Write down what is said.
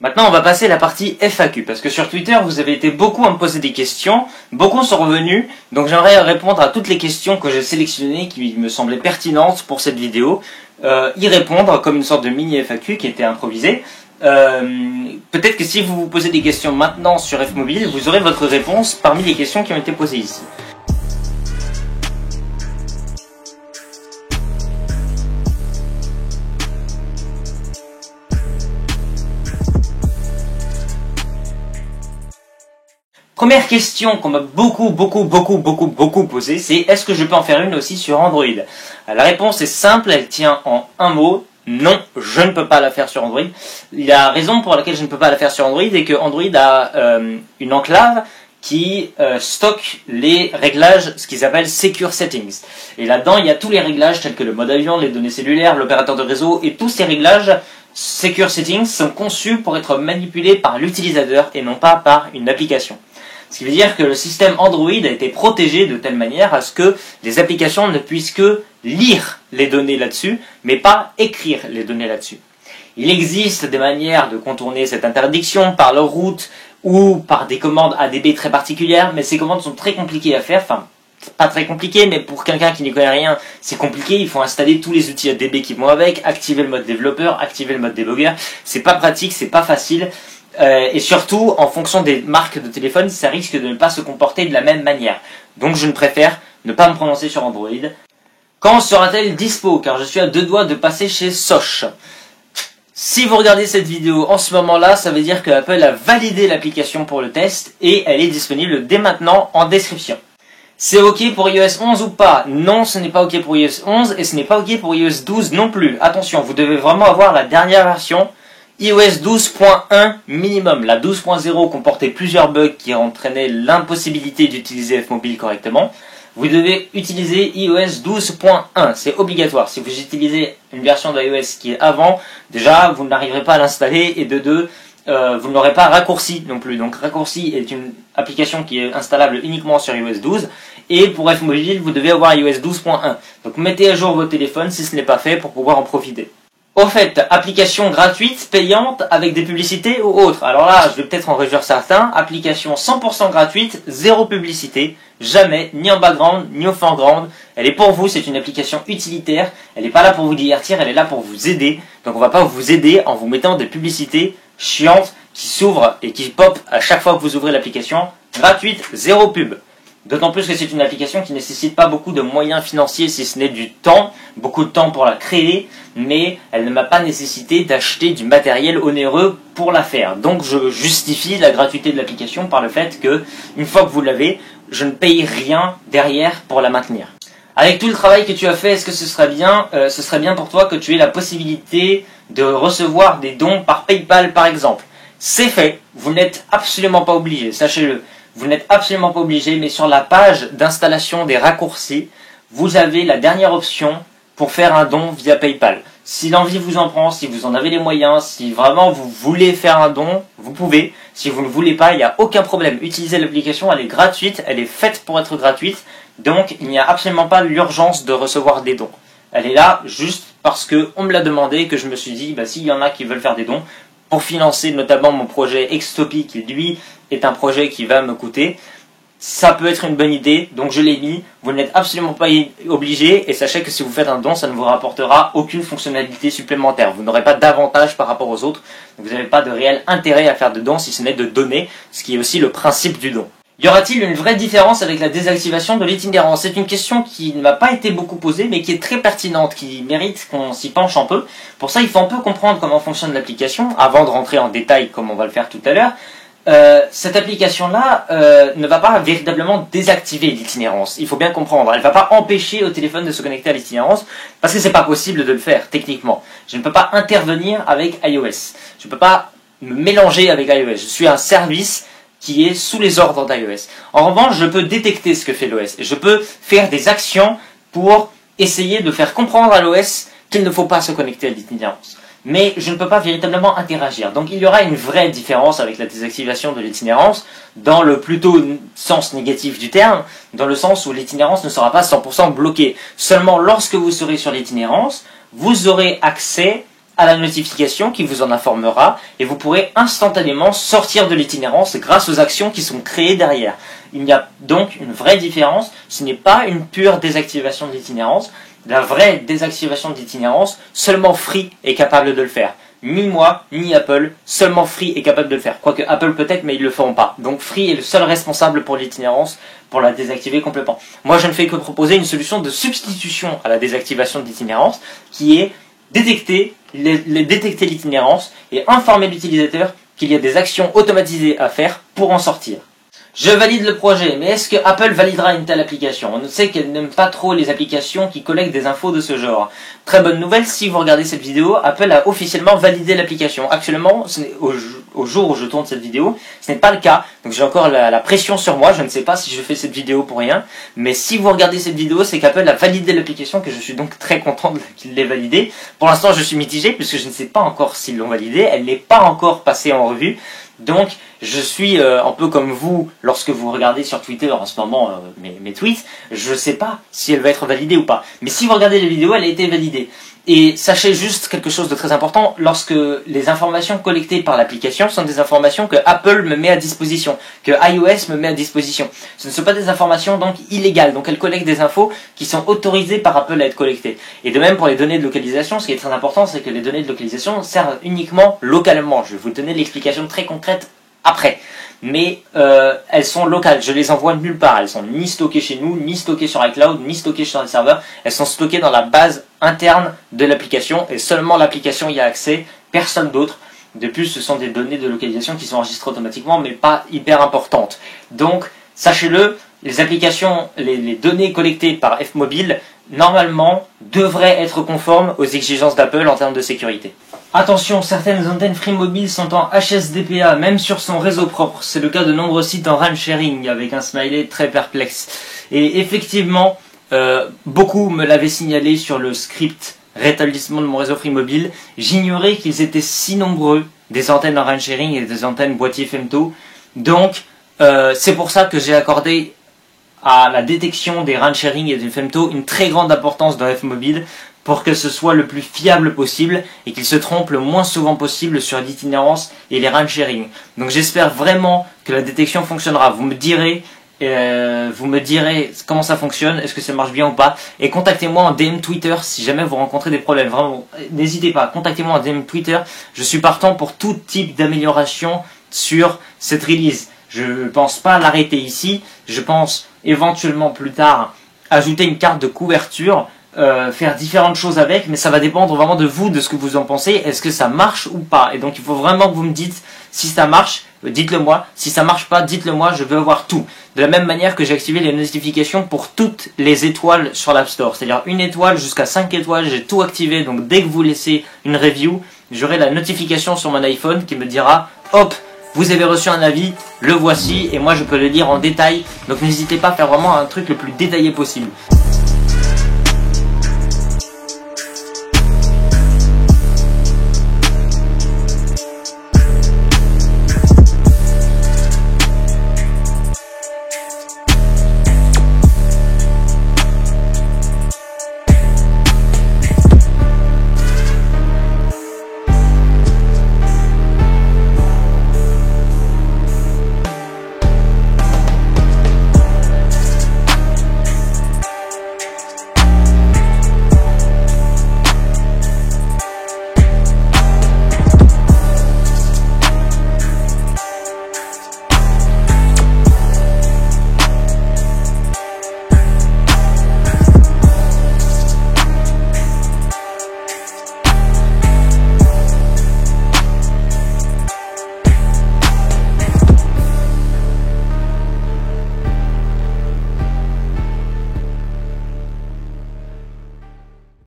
Maintenant, on va passer à la partie FAQ, parce que sur Twitter, vous avez été beaucoup à me poser des questions, beaucoup sont revenus, donc j'aimerais répondre à toutes les questions que j'ai sélectionnées qui me semblaient pertinentes pour cette vidéo, y répondre comme une sorte de mini FAQ qui était improvisée. Peut-être que si vous vous posez des questions maintenant sur Fmobile, vous aurez votre réponse parmi les questions qui ont été posées ici. Première question qu'on m'a beaucoup posée, c'est est-ce que je peux en faire une aussi sur Android? La réponse est simple, elle tient en un mot. Non, je ne peux pas la faire sur Android. La raison pour laquelle je ne peux pas la faire sur Android est que Android a une enclave qui stocke les réglages, ce qu'ils appellent Secure Settings. Et là-dedans, il y a tous les réglages tels que le mode avion, les données cellulaires, l'opérateur de réseau, et tous ces réglages Secure Settings sont conçus pour être manipulés par l'utilisateur et non pas par une application. Ce qui veut dire que le système Android a été protégé de telle manière à ce que les applications ne puissent que lire les données là-dessus, mais pas écrire les données là-dessus. Il existe des manières de contourner cette interdiction par le root ou par des commandes ADB très particulières, mais ces commandes sont très compliquées à faire, enfin, pas très compliquées, mais pour quelqu'un qui n'y connaît rien, c'est compliqué, il faut installer tous les outils ADB qui vont avec, activer le mode développeur, activer le mode débugger, c'est pas pratique, c'est pas facile. Et surtout, en fonction des marques de téléphone, ça risque de ne pas se comporter de la même manière. Donc je ne préfère ne pas me prononcer sur Android. Quand sera-t-elle dispo? Car je suis à deux doigts de passer chez Soch. Si vous regardez cette vidéo en ce moment-là, ça veut dire que Apple a validé l'application pour le test et elle est disponible dès maintenant en description. C'est OK pour iOS 11 ou pas? Non, ce n'est pas OK pour iOS 11 et ce n'est pas OK pour iOS 12 non plus. Attention, vous devez vraiment avoir la dernière version. iOS 12.1 minimum. La 12.0 comportait plusieurs bugs qui entraînaient l'impossibilité d'utiliser Fmobile correctement. Vous devez utiliser iOS 12.1, c'est obligatoire. Si vous utilisez une version d'iOS qui est avant, déjà vous n'arriverez pas à l'installer et de deux, vous ne l'aurez pas raccourci non plus. Donc raccourci est une application qui est installable uniquement sur iOS 12 et pour Fmobile vous devez avoir iOS 12.1. Donc mettez à jour vos téléphones si ce n'est pas fait pour pouvoir en profiter. Au fait, application gratuite, payante, avec des publicités ou autre. Alors là, je vais peut-être en réjouir certains. Application 100% gratuite, zéro publicité, jamais, ni en background, ni au foreground. Elle est pour vous, c'est une application utilitaire. Elle n'est pas là pour vous divertir, elle est là pour vous aider. Donc on va pas vous aider en vous mettant des publicités chiantes qui s'ouvrent et qui pop à chaque fois que vous ouvrez l'application. Gratuite, zéro pub. D'autant plus que c'est une application qui ne nécessite pas beaucoup de moyens financiers, si ce n'est du temps, beaucoup de temps pour la créer, mais elle ne m'a pas nécessité d'acheter du matériel onéreux pour la faire. Donc je justifie la gratuité de l'application par le fait que, une fois que vous l'avez, je ne paye rien derrière pour la maintenir. Avec tout le travail que tu as fait, est-ce que ce serait bien pour toi que tu aies la possibilité de recevoir des dons par PayPal par exemple? C'est fait, vous n'êtes absolument pas obligé, sachez-le. Vous n'êtes absolument pas obligé, mais sur la page d'installation des raccourcis, vous avez la dernière option pour faire un don via PayPal. Si l'envie vous en prend, si vous en avez les moyens, si vraiment vous voulez faire un don, vous pouvez. Si vous ne voulez pas, il n'y a aucun problème. Utilisez l'application, elle est gratuite, elle est faite pour être gratuite, donc il n'y a absolument pas l'urgence de recevoir des dons. Elle est là juste parce qu'on me l'a demandé et que je me suis dit, bah, s'il y en a qui veulent faire des dons, pour financer notamment mon projet Xtopy, qui lui est un projet qui va me coûter, ça peut être une bonne idée, donc je l'ai mis. Vous n'êtes absolument pas obligé, et sachez que si vous faites un don, ça ne vous rapportera aucune fonctionnalité supplémentaire. Vous n'aurez pas d'avantage par rapport aux autres, donc vous n'avez pas de réel intérêt à faire de dons, si ce n'est de donner, ce qui est aussi le principe du don. Y aura-t-il une vraie différence avec la désactivation de l'itinérance? C'est une question qui ne m'a pas été beaucoup posée, mais qui est très pertinente, qui mérite qu'on s'y penche un peu. Pour ça, il faut un peu comprendre comment fonctionne l'application, avant de rentrer en détail comme on va le faire tout à l'heure. Cette application-là ne va pas véritablement désactiver l'itinérance. Il faut bien comprendre. Elle ne va pas empêcher au téléphone de se connecter à l'itinérance, parce que c'est pas possible de le faire, techniquement. Je ne peux pas intervenir avec iOS. Je ne peux pas me mélanger avec iOS. Je suis un service qui est sous les ordres d'iOS. En revanche, je peux détecter ce que fait l'OS. Je peux faire des actions pour essayer de faire comprendre à l'OS qu'il ne faut pas se connecter à l'itinérance. Mais je ne peux pas véritablement interagir. Donc il y aura une vraie différence avec la désactivation de l'itinérance, dans le plutôt sens négatif du terme, dans le sens où l'itinérance ne sera pas 100% bloquée. Seulement lorsque vous serez sur l'itinérance, vous aurez accès à la notification qui vous en informera et vous pourrez instantanément sortir de l'itinérance grâce aux actions qui sont créées derrière. Il y a donc une vraie différence, ce n'est pas une pure désactivation de l'itinérance. La vraie désactivation de l'itinérance, seulement Free est capable de le faire. Ni moi, ni Apple, seulement Free est capable de le faire. Quoique Apple peut-être, mais ils le feront pas. Donc Free est le seul responsable pour l'itinérance, pour la désactiver complètement. Moi, je ne fais que proposer une solution de substitution à la désactivation de l'itinérance, qui est détecter l'itinérance et informer l'utilisateur qu'il y a des actions automatisées à faire pour en sortir. Je valide le projet, mais est-ce que Apple validera une telle application? On sait qu'elle n'aime pas trop les applications qui collectent des infos de ce genre. Très bonne nouvelle, si vous regardez cette vidéo, Apple a officiellement validé l'application. Actuellement, au jour où je tourne cette vidéo, ce n'est pas le cas. Donc j'ai encore la pression sur moi, je ne sais pas si je fais cette vidéo pour rien. Mais si vous regardez cette vidéo, c'est qu'Apple a validé l'application, que je suis donc très content qu'il l'ait validée. Pour l'instant, je suis mitigé, puisque je ne sais pas encore s'ils l'ont validée. Elle n'est pas encore passée en revue. Donc, je suis un peu comme vous, lorsque vous regardez sur Twitter en ce moment mes tweets, je ne sais pas si elle va être validée ou pas. Mais si vous regardez les vidéos, elle a été validée. Et sachez juste quelque chose de très important, lorsque les informations collectées par l'application sont des informations que Apple me met à disposition, que iOS me met à disposition. Ce ne sont pas des informations donc illégales, donc elle collecte des infos qui sont autorisées par Apple à être collectées. Et de même pour les données de localisation, ce qui est très important, c'est que les données de localisation servent uniquement localement. Je vais vous donner l'explication très concrète après. Mais elles sont locales, je les envoie nulle part, elles sont ni stockées chez nous, ni stockées sur iCloud, ni stockées sur les serveurs, elles sont stockées dans la base interne de l'application et seulement l'application y a accès, personne d'autre. De plus, ce sont des données de localisation qui sont enregistrées automatiquement mais pas hyper importantes. Donc, sachez-le, les applications, les données collectées par Fmobile, normalement, devraient être conformes aux exigences d'Apple en termes de sécurité. Attention, certaines antennes Free Mobile sont en HSDPA, même sur son réseau propre. C'est le cas de nombreux sites en RAN sharing, avec un smiley très perplexe. Et effectivement, beaucoup me l'avaient signalé sur le script rétablissement de mon réseau Free Mobile. J'ignorais qu'ils étaient si nombreux, des antennes en RAN sharing et des antennes boîtier femto. Donc, c'est pour ça que j'ai accordé à la détection des RAN sharing et des femto une très grande importance dans Fmobile, pour que ce soit le plus fiable possible et qu'il se trompe le moins souvent possible sur l'itinérance et les RAN sharing. Donc j'espère vraiment que la détection fonctionnera. Vous me direz comment ça fonctionne, est-ce que ça marche bien ou pas. Et contactez-moi en DM Twitter si jamais vous rencontrez des problèmes. Vraiment, n'hésitez pas, contactez-moi en DM Twitter. Je suis partant pour tout type d'amélioration sur cette release. Je ne pense pas l'arrêter ici. Je pense éventuellement plus tard ajouter une carte de couverture, faire différentes choses avec, mais ça va dépendre vraiment de vous, de ce que vous en pensez. Est-ce que ça marche ou pas? Et donc il faut vraiment que vous me dites si ça marche, dites-le moi. Si ça marche pas, dites-le moi, je veux avoir tout. De la même manière que j'ai activé les notifications pour toutes les étoiles sur l'App Store. C'est-à-dire une étoile jusqu'à 5 étoiles, j'ai tout activé. Donc dès que vous laissez une review, j'aurai la notification sur mon iPhone qui me dira hop, vous avez reçu un avis, le voici, et moi je peux le lire en détail. Donc n'hésitez pas à faire vraiment un truc le plus détaillé possible.